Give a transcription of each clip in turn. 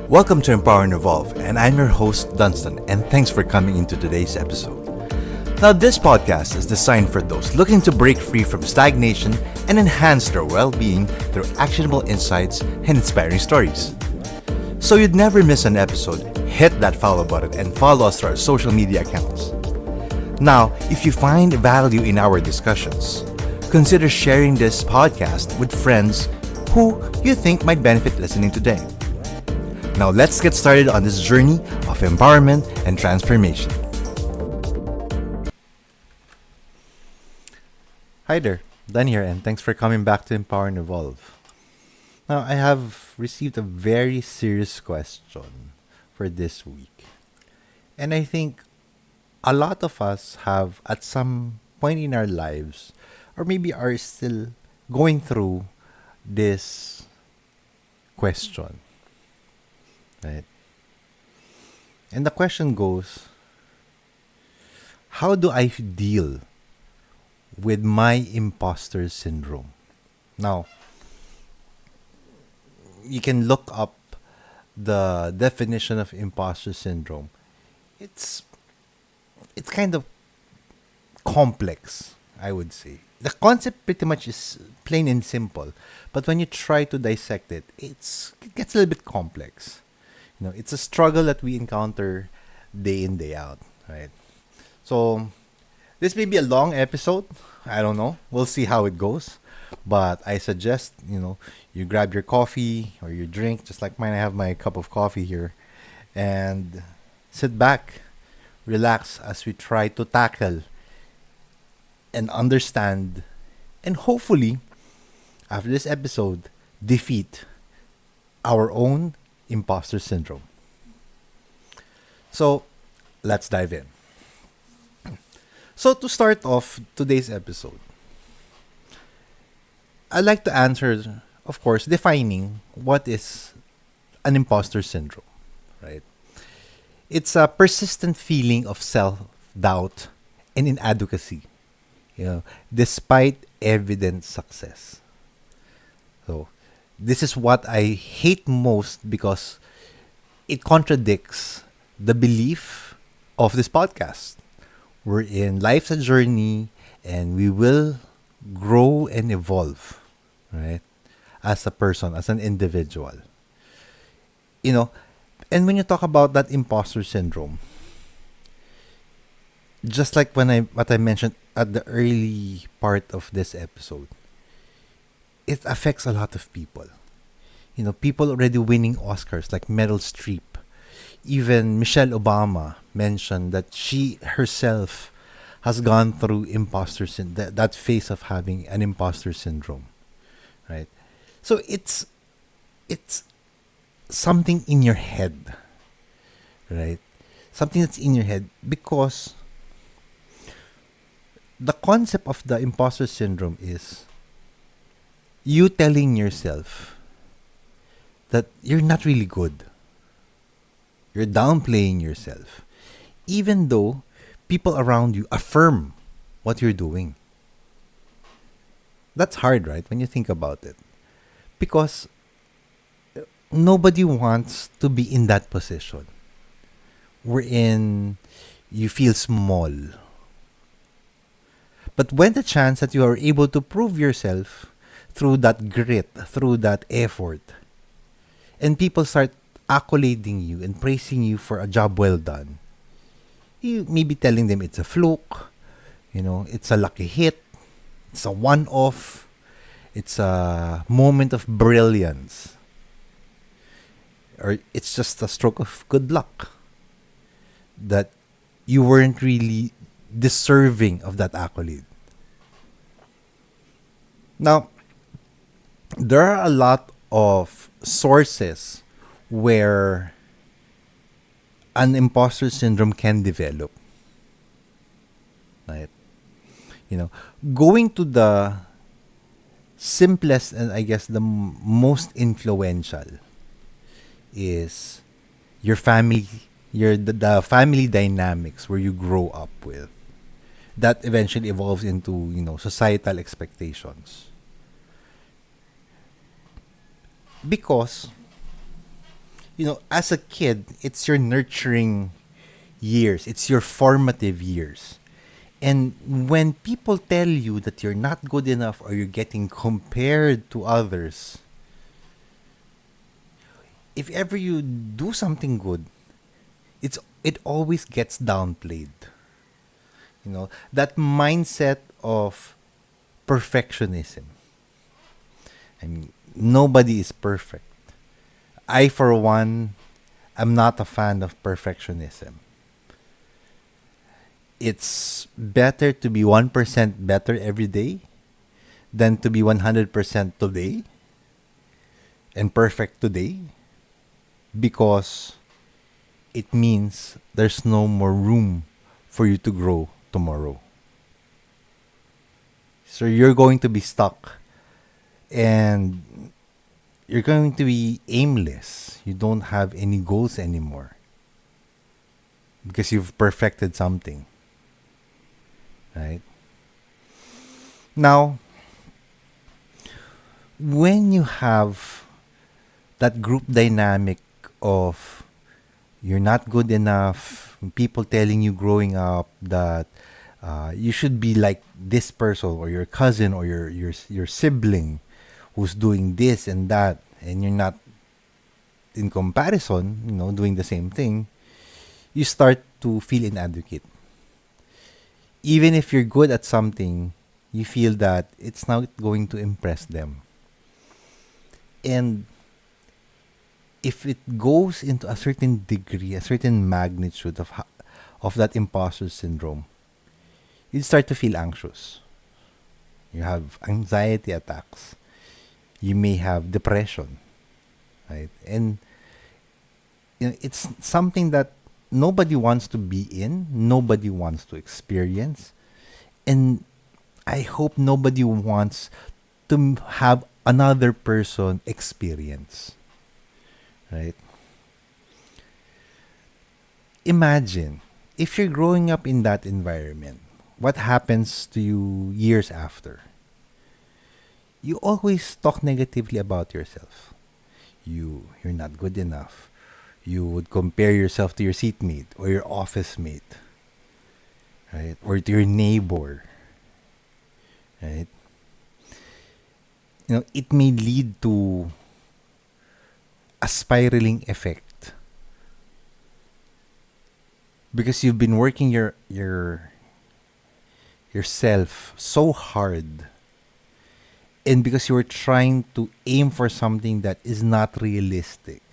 Welcome to Empower and Evolve, and I'm your host, Dunstan, and thanks for coming into today's episode. Now, this podcast is designed for those looking to break free from stagnation and enhance their well-being through actionable insights and inspiring stories. So you'd never miss an episode, hit that follow button and follow us through our social media accounts. Now, if you find value in our discussions, consider sharing this podcast with friends who you think might benefit listening today. Now let's get started on this journey of empowerment and transformation. Hi there, Dan here, and thanks for coming back to Empower and Evolve. Now, I have received a very serious question for this week. And I think a lot of us have, at some point in our lives, or maybe are still going through this question. Right? And the question goes, how do I deal with my imposter syndrome? Now, you can look up the definition of imposter syndrome. It's kind of complex, I would say. The concept pretty much is plain and simple, but when you try to dissect it, it gets a little bit complex. It's a struggle that we encounter day in, day out, right? So, this may be a long episode. I don't know. We'll see how it goes. But I suggest, you grab your coffee or your drink, just like mine. I have my cup of coffee here. And sit back, relax as we try to tackle and understand and hopefully, after this episode, defeat our own imposter syndrome. So, let's dive in. So, to start off today's episode, I'd like to answer, of course, defining what is an imposter syndrome, right? It's a persistent feeling of self-doubt and inadequacy, despite evident success. So, this is what I hate most because it contradicts the belief of this podcast. We're in life's a journey and we will grow and evolve, right? As a person, as an individual. And when you talk about that imposter syndrome, just like what I mentioned at the early part of this episode, it affects a lot of people. People already winning Oscars like Meryl Streep. Even Michelle Obama mentioned that she herself has gone through imposter syndrome, that phase of having an imposter syndrome, right? So it's something in your head, right? Something that's in your head because the concept of the imposter syndrome is you telling yourself that you're not really good. You're downplaying yourself. Even though people around you affirm what you're doing. That's hard, right? When you think about it. Because nobody wants to be in that position. Wherein you feel small. But when the chance that you are able to prove yourself through that grit, through that effort, and people start accolading you and praising you for a job well done, you may be telling them it's a fluke, it's a lucky hit, it's a one-off, it's a moment of brilliance, or it's just a stroke of good luck that you weren't really deserving of that accolade. Now, there are a lot of sources where an imposter syndrome can develop. Right? Going to the simplest and I guess the most influential is your family, the family dynamics where you grow up with. That eventually evolves into, societal expectations. Because as a kid, it's your nurturing years, it's your formative years. And when people tell you that you're not good enough or you're getting compared to others, if ever you do something good, it always gets downplayed. That mindset of perfectionism. I mean, nobody is perfect. I, for one, am not a fan of perfectionism. It's better to be 1% better every day than to be 100% today and perfect today, because it means there's no more room for you to grow tomorrow. So you're going to be stuck and you're going to be aimless. You don't have any goals anymore because you've perfected something, right? Now, when you have that group dynamic of you're not good enough, people telling you growing up that you should be like this person or your cousin or your sibling who's doing this and that, and you're not in comparison, doing the same thing, you start to feel inadequate. Even if you're good at something, you feel that it's not going to impress them. And if it goes into a certain degree, a certain magnitude of that imposter syndrome, you start to feel anxious. You have anxiety attacks. You may have depression, right? And it's something that nobody wants to be in, nobody wants to experience, and I hope nobody wants to have another person experience, right? Imagine if you're growing up in that environment, what happens to you years after? You always talk negatively about yourself. You're not good enough. You would compare yourself to your seatmate or your office mate, right? Or to your neighbor, right? It may lead to a spiraling effect because you've been working yourself so hard, and because you're trying to aim for something that is not realistic.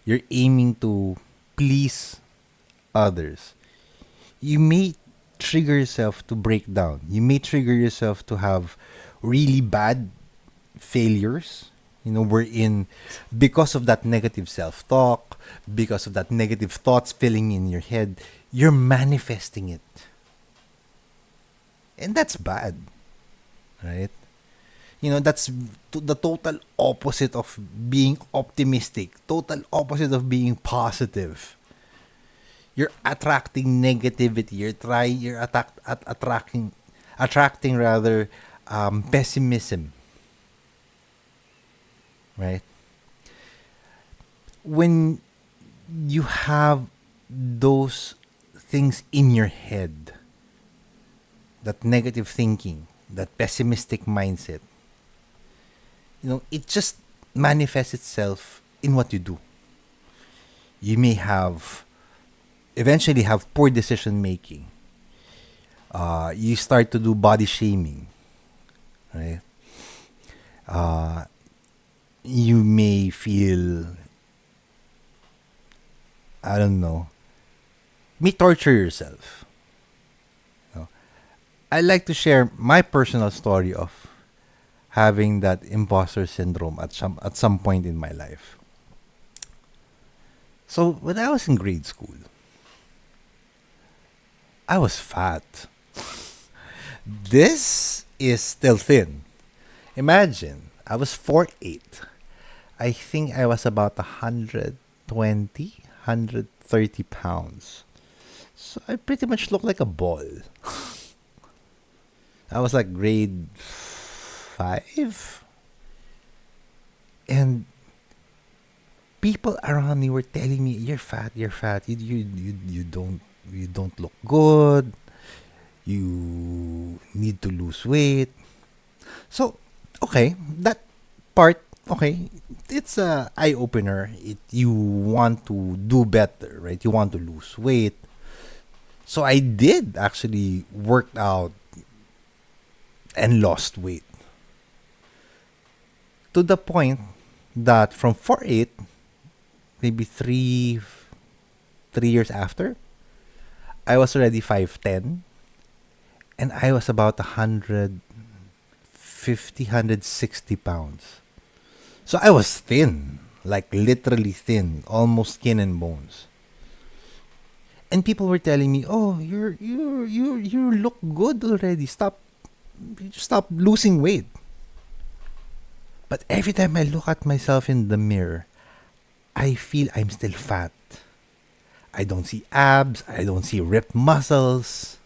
You're aiming to please others. You may trigger yourself to break down. You may trigger yourself to have really bad failures. We're in because of that negative self-talk, because of that negative thoughts filling in your head, you're manifesting it. And that's bad, right? That's the total opposite of being optimistic, total opposite of being positive. You're attracting negativity. Attracting rather pessimism, right? When you have those things in your head, that negative thinking, that pessimistic mindset, it just manifests itself in what you do. You may eventually have poor decision making. You start to do body shaming, right? You may feel, I don't know, may torture yourself. I like to share my personal story of having that imposter syndrome at some point in my life. So when I was in grade school, I was fat. This is still thin. Imagine, I was 4'8". I think I was about 130 pounds. So I pretty much look like a ball. I was like grade 5. And people people around me were telling me, "You're fat. You're fat. You don't look good. You need to lose weight." So, okay, that part, okay, it's a eye opener. You want to do better, right? You want to lose weight. So I did actually work out and lost weight to the point that from 4'8", maybe 3 years after, I was already 5'10", and I was about 160 pounds. So I was thin, like literally thin, almost skin and bones. And people were telling me, "Oh, you look good already. Stop losing weight." But every time I look at myself in the mirror, I feel I'm still fat. I don't see abs. I don't see ripped muscles.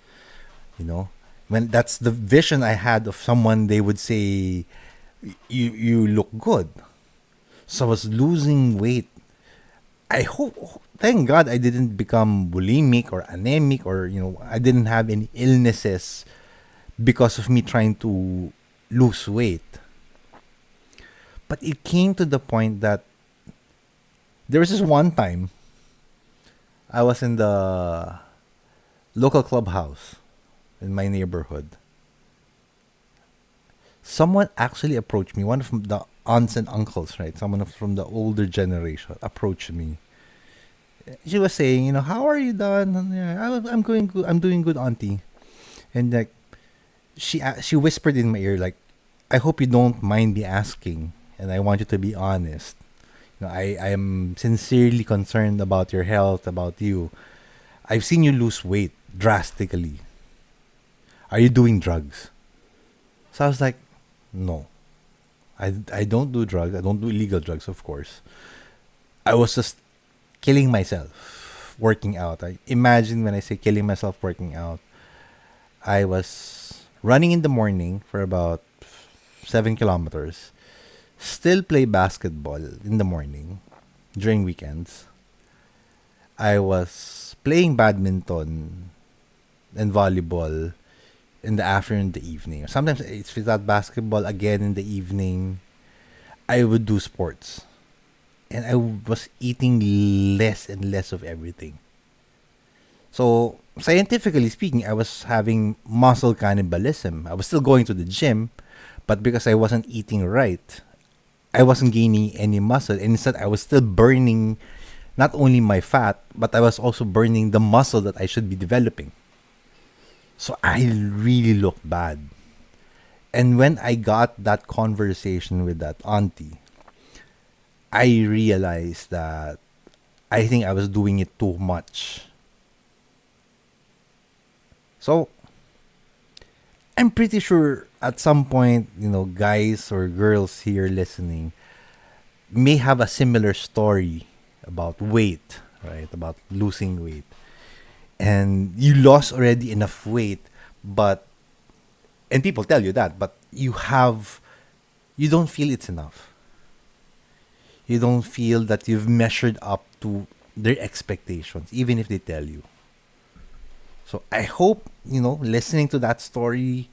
You know, when that's the vision I had of someone, they would say, "You look good." So I was losing weight. Thank God, I didn't become bulimic or anemic, or I didn't have any illnesses because of me trying to lose weight. But it came to the point that there was this one time I was in the local clubhouse in my neighborhood. Someone actually approached me, one of the aunts and uncles, right? Someone from the older generation approached me. She was saying, "How are you, Don?" And, "Yeah, I'm going good. I'm doing good, auntie." And like she whispered in my ear, like, "I hope you don't mind me asking, and I want you to be honest. I am sincerely concerned about your health, about you. I've seen you lose weight drastically. Are you doing drugs?" So I was like, "No, I don't do drugs. I don't do illegal drugs, of course. I was just killing myself working out." I imagine when I say killing myself working out, I was running in the morning for about 7 kilometers, still play basketball in the morning during weekends. I was playing badminton and volleyball in the afternoon, the evening. Sometimes it's without basketball again in the evening. I would do sports. And I was eating less and less of everything. So, scientifically speaking, I was having muscle cannibalism. I was still going to the gym, but because I wasn't eating right, I wasn't gaining any muscle. And instead, I was still burning not only my fat, but I was also burning the muscle that I should be developing. So I really looked bad. And when I got that conversation with that auntie, I realized that I think I was doing it too much. So I'm pretty sure at some point, guys or girls here listening may have a similar story about weight, right? About losing weight. And you lost already enough weight, but, and people tell you that, but you don't feel it's enough. You don't feel that you've measured up to their expectations, even if they tell you. So I hope, listening to that story,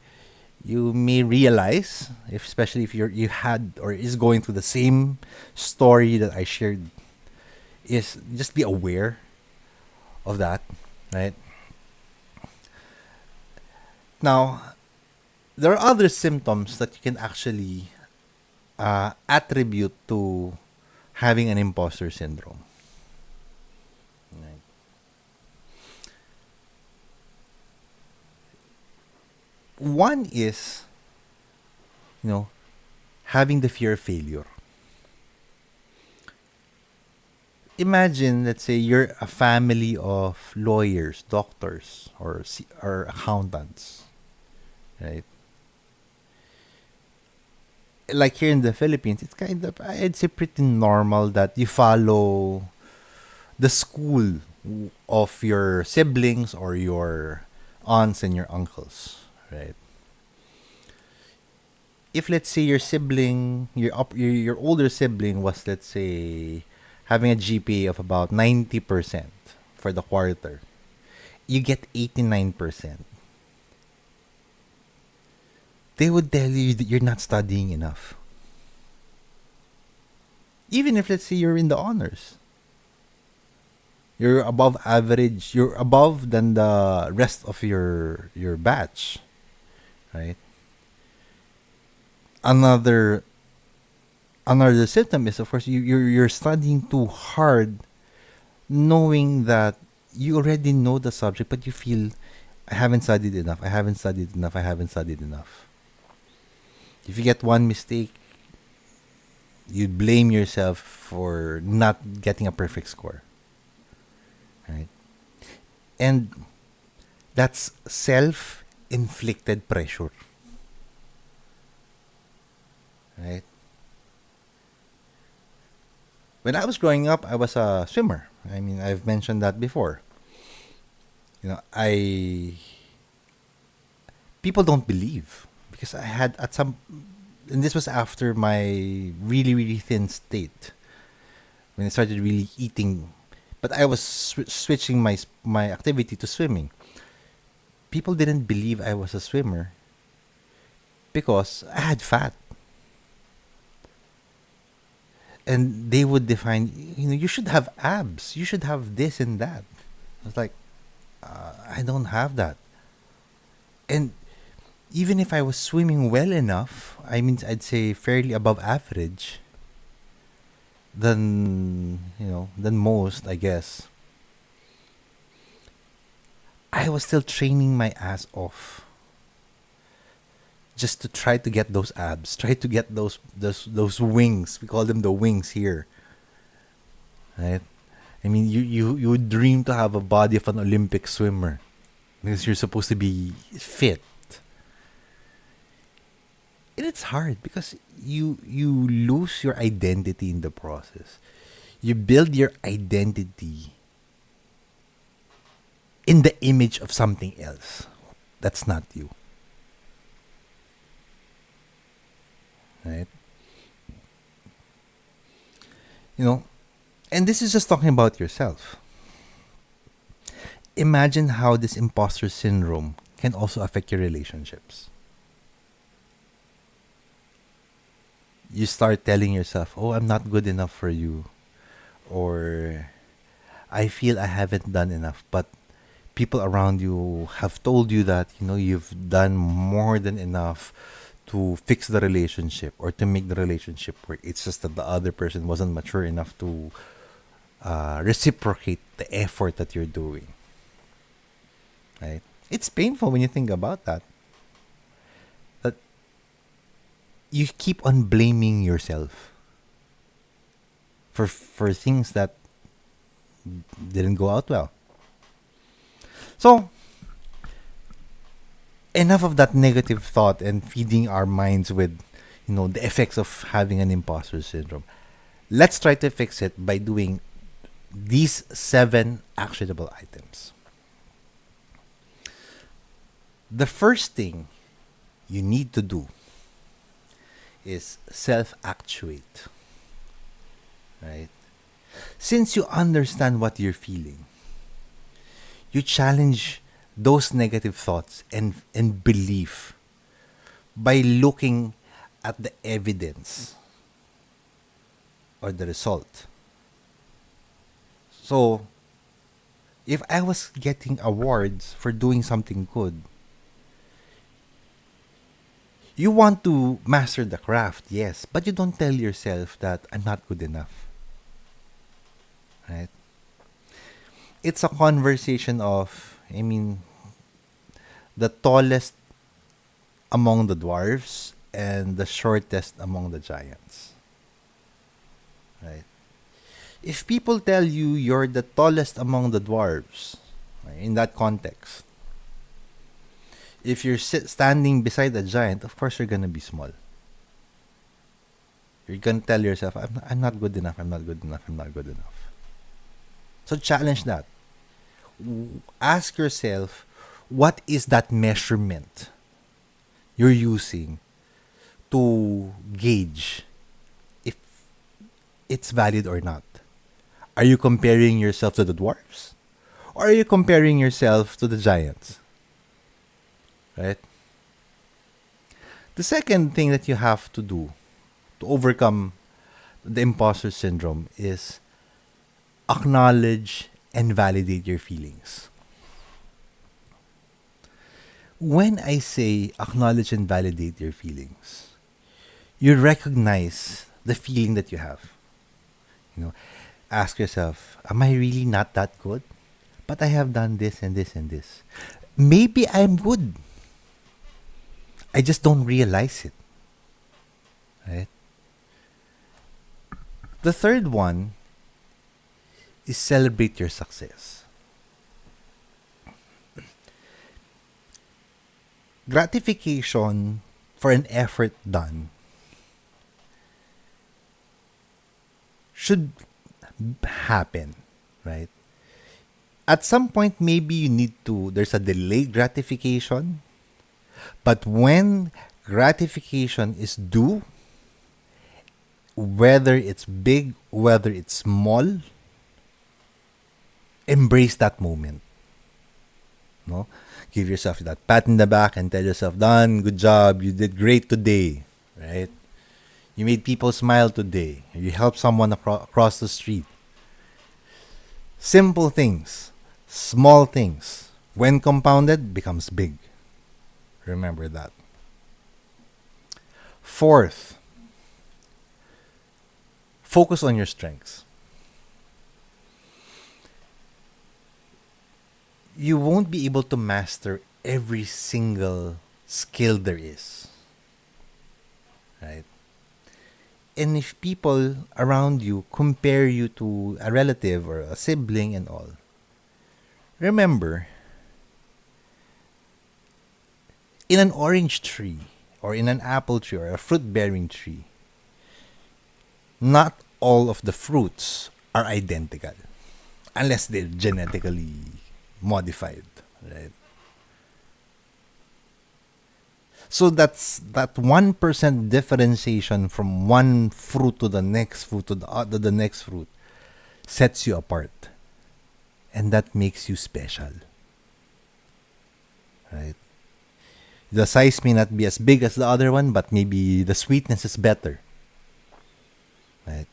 you may realize, especially if you had or is going through the same story that I shared, is just be aware of that, right? Now, there are other symptoms that you can actually attribute to having an imposter syndrome. Right? One is, having the fear of failure. Imagine, let's say, you're a family of lawyers, doctors, or accountants, right? Like here in the Philippines, it's kind of, I'd say, pretty normal that you follow the school of your siblings or your aunts and your uncles, right? If let's say your older sibling was, let's say, having a GPA of about 90% for the quarter, you get 89%. They would tell you that you're not studying enough. Even if, let's say, you're in the honors, you're above average, you're above than the rest of your batch, right? Another another symptom is, of course, you're studying too hard, knowing that you already know the subject, but you feel, I haven't studied enough, I haven't studied enough, I haven't studied enough. If you get one mistake, you blame yourself for not getting a perfect score, right? And that's self-inflicted pressure, right? When I was growing up, I was a swimmer. I mean, I've mentioned that before. I people don't believe because I had at some, and this was after my really really thin state when I started really eating, but I was switching my activity to swimming. People didn't believe I was a swimmer because I had fat, and they would define, you should have abs, you should have this and that. I was like, I don't have that. And even if I was swimming well enough, I mean, I'd say fairly above average than most, I guess. I was still training my ass off just to try to get those abs, try to get those wings. We call them the wings here, right? I mean, you would dream to have a body of an Olympic swimmer because you're supposed to be fit. And it's hard because you lose your identity in the process. You build your identity in the image of something else that's not you, right? You know, and this is just talking about yourself. Imagine how this imposter syndrome can also affect your relationships. You start telling yourself, "Oh, I'm not good enough for you," or "I feel I haven't done enough." But people around you have told you that you've done more than enough to fix the relationship or to make the relationship work. It's just that the other person wasn't mature enough to reciprocate the effort that you're doing. Right? It's painful when you think about that. That you keep on blaming yourself for things that didn't go out well. So, enough of that negative thought and feeding our minds with, the effects of having an imposter syndrome. Let's try to fix it by doing these 7 actionable items. The first thing you need to do is self-actuate, right? Since you understand what you're feeling, you challenge those negative thoughts and belief by looking at the evidence or the result. So, if I was getting awards for doing something good, you want to master the craft, yes, but you don't tell yourself that I'm not good enough, right? It's a conversation of, the tallest among the dwarfs and the shortest among the giants, right? If people tell you you're the tallest among the dwarfs, right, in that context, if you're standing beside a giant, of course you're gonna be small. You're gonna tell yourself, I'm not good enough, I'm not good enough, I'm not good enough. So challenge that. Ask yourself, what is that measurement you're using to gauge if it's valid or not? Are you comparing yourself to the dwarfs? Or are you comparing yourself to the giants? Right? The second thing that you have to do to overcome the imposter syndrome is acknowledge and validate your feelings. When I say acknowledge and validate your feelings, you recognize the feeling that you have. You know, ask yourself, am I really not that good? But I have done this and this and this. Maybe I'm good. I just don't realize it. Right? The third one is celebrate your success. Gratification for an effort done should happen, right? At some point, maybe you need to, there's a delayed gratification, but when gratification is due, whether it's big, whether it's small, embrace that moment. No? Give yourself that pat in the back and tell yourself, done, good job, you did great today, right? You made people smile today. You helped someone across the street. Simple things, small things, when compounded, becomes big. Remember that. Fourth, focus on your strengths. You won't be able to master every single skill there is, right? And if people around you compare you to a relative or a sibling and all, remember, in an orange tree or in an apple tree or a fruit bearing tree, not all of the fruits are identical unless they're genetically modified, right? So that's that 1% differentiation from one fruit to the next fruit to the next fruit sets you apart. And that makes you special. Right? The size may not be as big as the other one, but maybe the sweetness is better. Right?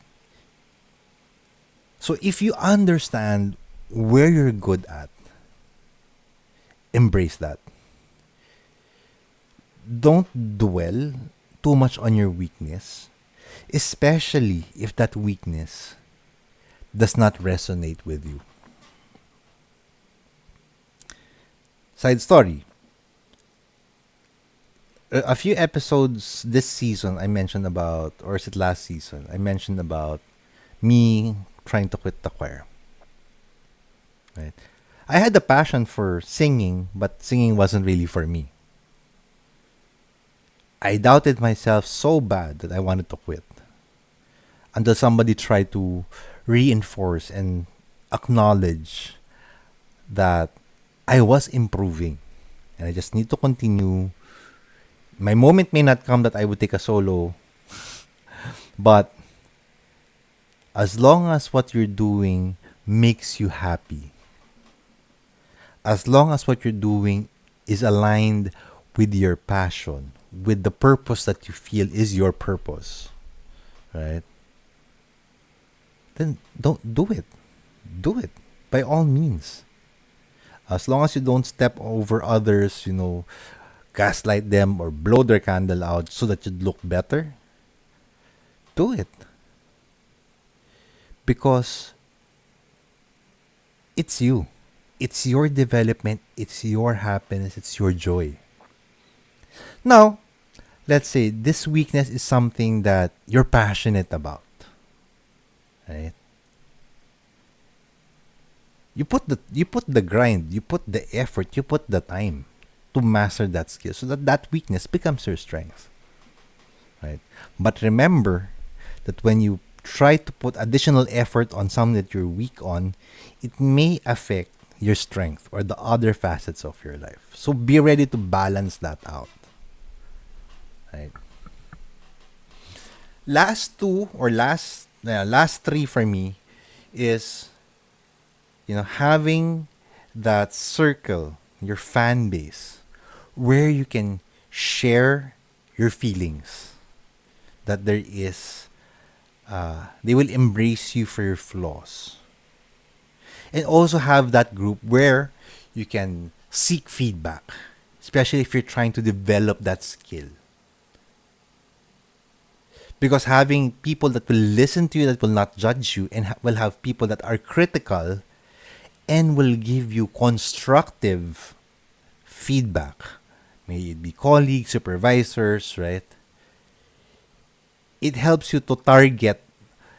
So if you understand where you're good at, embrace that. Don't dwell too much on your weakness, especially if that weakness does not resonate with you. Side story. A few episodes this season I mentioned about, or is it last season? I mentioned about me trying to quit the choir. Right? I had a passion for singing, but singing wasn't really for me. I doubted myself so bad that I wanted to quit. Until somebody tried to reinforce and acknowledge that I was improving and I just need to continue. My moment may not come that I would take a solo, but as long as what you're doing makes you happy, as long as what you're doing is aligned with your passion, with the purpose that you feel is your purpose, right? Then don't do it. Do it by all means. As long as you don't step over others, gaslight them or blow their candle out so that you'd look better, do it. Because it's you. It's your development. It's your happiness. It's your joy. Now, let's say this weakness is something that you're passionate about. Right? You put the grind, you put the effort, you put the time to master that skill so that weakness becomes your strength. Right? But remember that when you try to put additional effort on something that you're weak on, it may affect your strength or the other facets of your life. So be ready to balance that out. Right? Last three for me is, having that circle, your fan base, where you can share your feelings. That there is, they will embrace you for your flaws. And also have that group where you can seek feedback, especially if you're trying to develop that skill. Because having people that will listen to you, that will not judge you, and will have people that are critical and will give you constructive feedback, may it be colleagues, supervisors, right? It helps you to target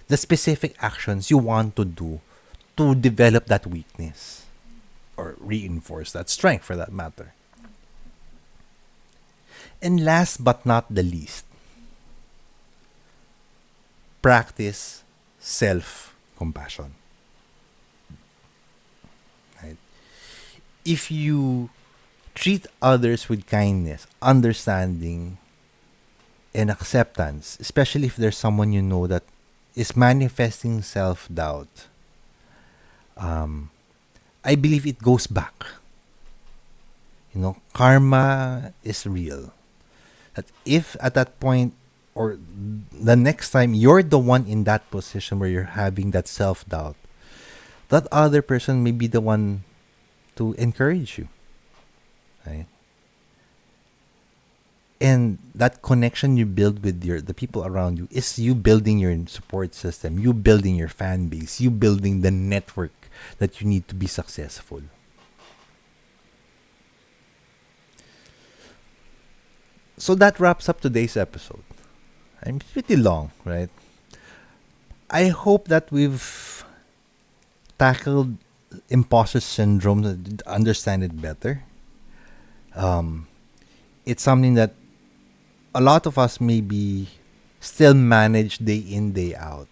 the specific actions you want to do to develop that weakness or reinforce that strength for that matter. And last but not the least, practice self-compassion. Right? If you treat others with kindness, understanding, and acceptance, especially if there's someone you know that is manifesting self-doubt, I believe it goes back. Karma is real. That if at that point or the next time you're the one in that position where you're having that self-doubt, that other person may be the one to encourage you. Right? And that connection you build with the people around you is you building your support system, you building your fan base, you building the network that you need to be successful. So that wraps up today's episode. I'm pretty long, right? I hope that we've tackled imposter syndrome, understand it better. It's something that a lot of us maybe still manage day in, day out,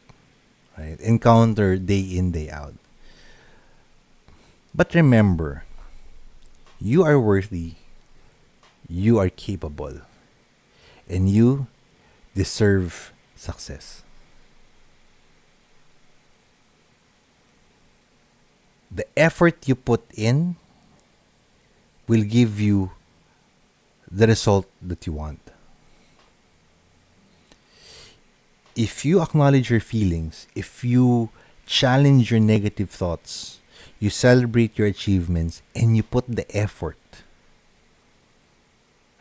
right? Encounter day in, day out. But remember, you are worthy, you are capable, and you deserve success. The effort you put in will give you the result that you want. If you acknowledge your feelings, if you challenge your negative thoughts, you celebrate your achievements, and you put the effort,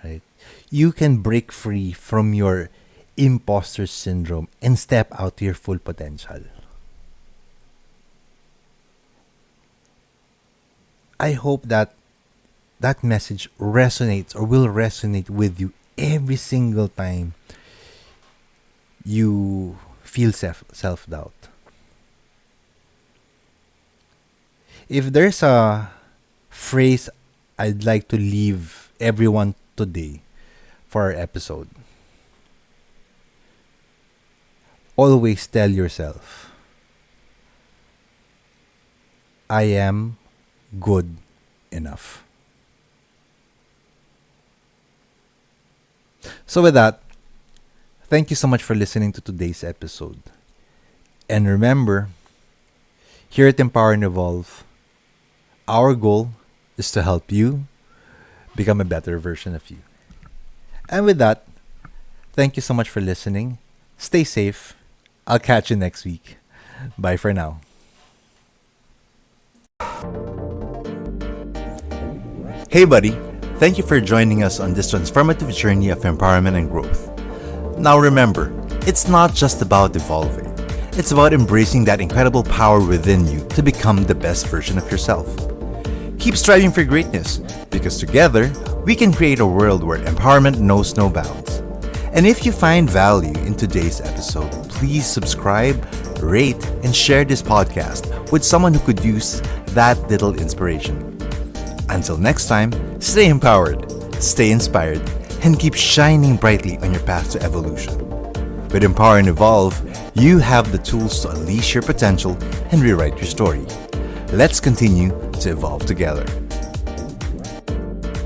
right? You can break free from your imposter syndrome and step out to your full potential. I hope that message resonates or will resonate with you every single time you feel self-doubt. If there's a phrase I'd like to leave everyone today for our episode, always tell yourself, I am good enough. So with that, thank you so much for listening to today's episode. And remember, here at Empower and Evolve, our goal is to help you become a better version of you. And with that, thank you so much for listening. Stay safe. I'll catch you next week. Bye for now. Hey buddy, thank you for joining us on this transformative journey of empowerment and growth. Now remember, it's not just about evolving. It's about embracing that incredible power within you to become the best version of yourself. Keep striving for greatness, because together, we can create a world where empowerment knows no bounds. And if you find value in today's episode, please subscribe, rate, and share this podcast with someone who could use that little inspiration. Until next time, stay empowered, stay inspired, and keep shining brightly on your path to evolution. With Empower and Evolve, you have the tools to unleash your potential and rewrite your story. Let's continue to evolve together.